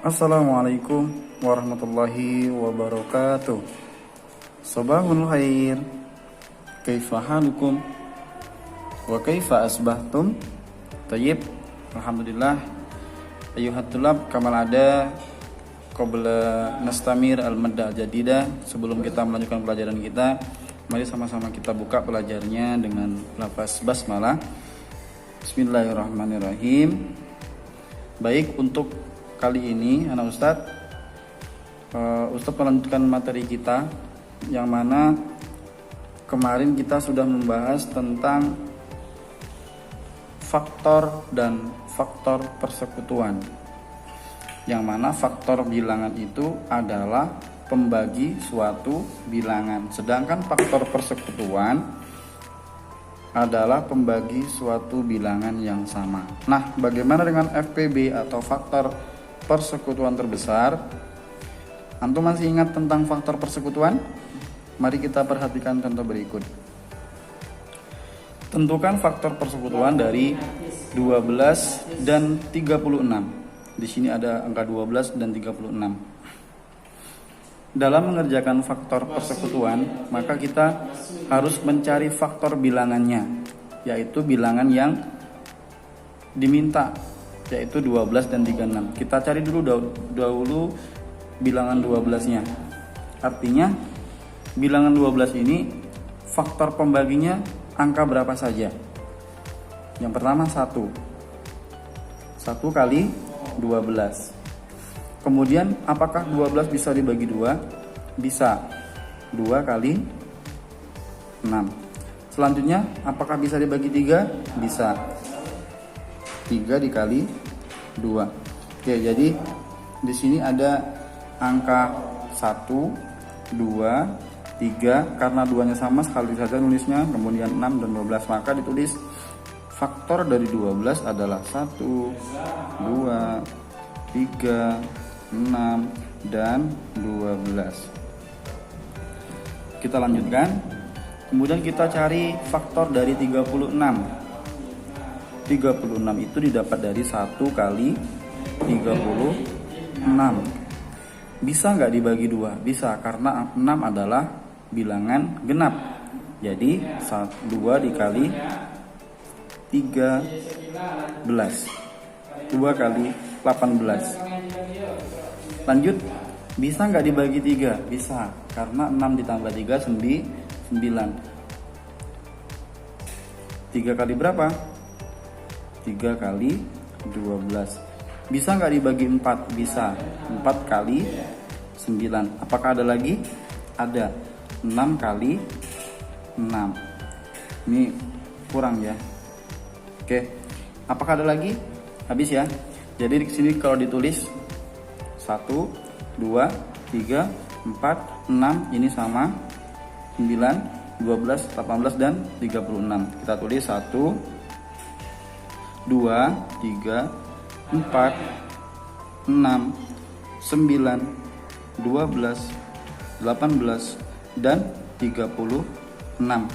Assalamualaikum warahmatullahi wabarakatuh. Sabahul khair. Kaifa halukum? Wa kaifa asbahtum? Tayyib. Alhamdulillah. Ayuhat tulab kamal ada qabla nastamir al-madda jadida. Sebelum kita melanjutkan pelajaran kita, mari sama-sama kita buka pelajarnya dengan lafaz basmalah. Bismillahirrahmanirrahim. Baik, untuk kali ini anak Ustadz melanjutkan materi kita yang mana kemarin kita sudah membahas tentang faktor dan faktor persekutuan, yang mana faktor bilangan itu adalah pembagi suatu bilangan, sedangkan faktor persekutuan adalah pembagi suatu bilangan yang sama. Nah, bagaimana dengan FPB atau faktor persekutuan terbesar? Antum masih ingat tentang faktor persekutuan? Mari kita perhatikan contoh berikut. Tentukan faktor persekutuan dari 12 dan 36. Di sini ada angka 12 dan 36. Dalam mengerjakan faktor persekutuan, maka kita harus mencari faktor bilangannya, yaitu bilangan yang diminta, yaitu 12 dan 36. Kita cari dulu bilangan 12-nya. Artinya bilangan 12 ini faktor pembaginya angka berapa saja? Yang pertama 1 kali 12. Kemudian apakah 12 bisa dibagi 2? Bisa. 2 kali 6. Selanjutnya apakah bisa dibagi 3? Bisa. 3 dikali 2. Oke, jadi di sini ada angka 1, 2, 3. Karena 2-nya sama sekali saja nulisnya, kemudian 6 dan 12, maka ditulis faktor dari 12 adalah 1, 2, 3, 6 dan 12. Kita lanjutkan. Kemudian kita cari faktor dari 36. 36 itu didapat dari 1 kali 36. Bisa nggak dibagi 2? Bisa, karena 6 adalah bilangan genap. Jadi 2 dikali 13. 2 kali 18. Lanjut, bisa nggak dibagi 3? Bisa, karena 6 ditambah 3 9. 3 kali berapa? 3 kali 12. Bisa nggak dibagi 4? Bisa. 4 kali 9. Apakah ada lagi? Ada. 6 kali 6. Ini kurang ya. Oke. Apakah ada lagi? Habis ya. Jadi di sini kalau ditulis 1, 2, 3, 4, 6 ini sama 9, 12, 18 dan 36. Kita tulis 1, 2, 3, 4, 6, 9, 12, 18 dan 36.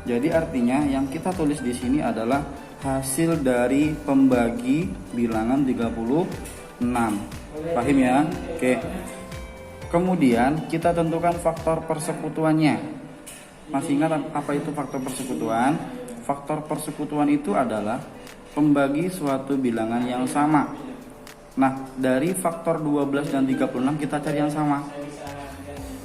Jadi artinya yang kita tulis di sini adalah hasil dari pembagi bilangan 36. Paham ya? Oke. Kemudian kita tentukan faktor persekutuannya. Masih ingat apa itu faktor persekutuan? Faktor persekutuan itu adalah pembagi suatu bilangan yang sama. Nah, dari faktor 12 dan 36 kita cari yang sama.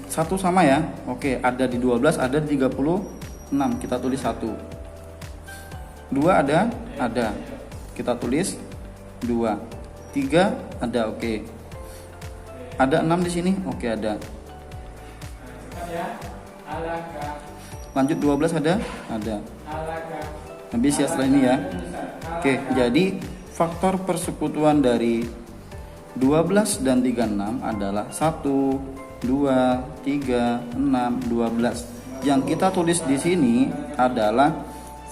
1 sama ya? Oke, ada di 12, ada di 36. Kita tulis 1. 2 ada? Ada. Kita tulis 2. 3 ada, oke. Ada 6 di sini? Oke, ada. Lanjut 12 ada? Ada. Habis ya setelah ini ya. Oke, jadi faktor persekutuan dari 12 dan 36 adalah 1, 2, 3, 6, 12. Yang kita tulis di sini adalah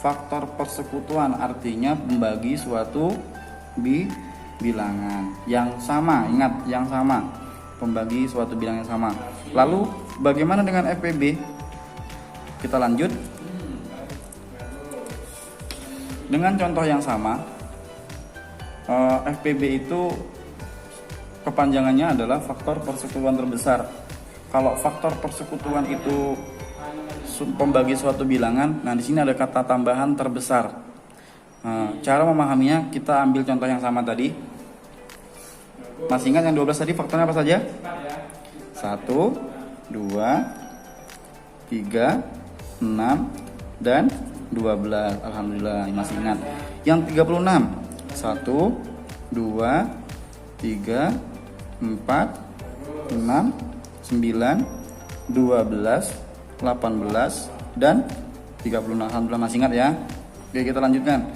faktor persekutuan, artinya membagi suatu bilangan yang sama. Ingat, yang sama. Pembagi suatu bilangan yang sama. Lalu bagaimana dengan FPB? Kita lanjut. Dengan contoh yang sama, FPB itu kepanjangannya adalah faktor persekutuan terbesar. Kalau faktor persekutuan itu pembagi suatu bilangan, nah di sini ada kata tambahan terbesar. Nah, cara memahaminya kita ambil contoh yang sama tadi. Masih ingat yang 12 tadi faktornya apa saja? 1, 2, 3, 6, dan 12. Alhamdulillah masih ingat. Yang 36, 1, 2, 3, 4, 6, 9, 12, 18, dan 36. Alhamdulillah masih ingat ya. Oke, kita lanjutkan.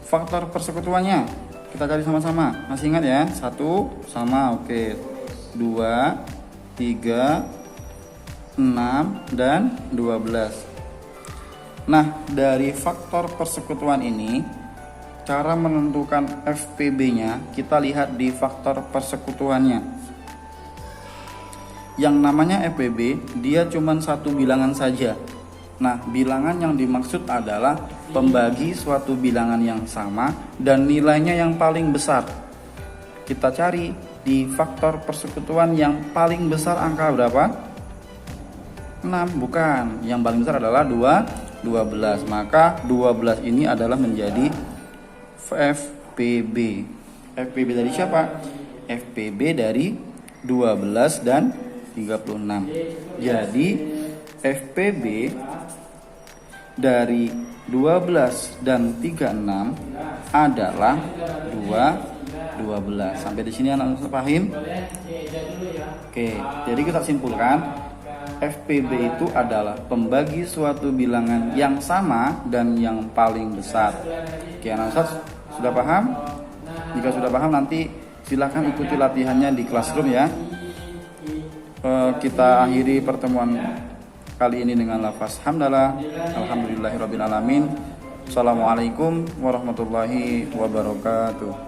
Faktor persekutuannya kita cari sama-sama. Masih ingat ya? 1 sama, oke. 2, 3, 6, dan 12. Nah, dari faktor persekutuan ini, cara menentukan FPB-nya kita lihat di faktor persekutuannya. Yang namanya FPB, dia cuma satu bilangan saja. Nah, bilangan yang dimaksud adalah pembagi suatu bilangan yang sama dan nilainya yang paling besar. Kita cari di faktor persekutuan yang paling besar angka berapa? 6, bukan. Yang paling besar adalah 12. Maka 12 ini adalah menjadi FPB. FPB dari siapa? FPB dari 12 dan 36. Jadi FPB dari 12 dan 36 adalah 12. Sampai di sini anak paham? Oke, jadi kita simpulkan FPB itu adalah pembagi suatu bilangan yang sama dan yang paling besar. Oke, anak sudah paham? Jika sudah paham, nanti silakan ikuti latihannya di classroom ya. Kita akhiri pertemuan kali ini dengan lafaz hamdalah. Alhamdulillahirabbil alamin. Assalamualaikum warahmatullahi wabarakatuh.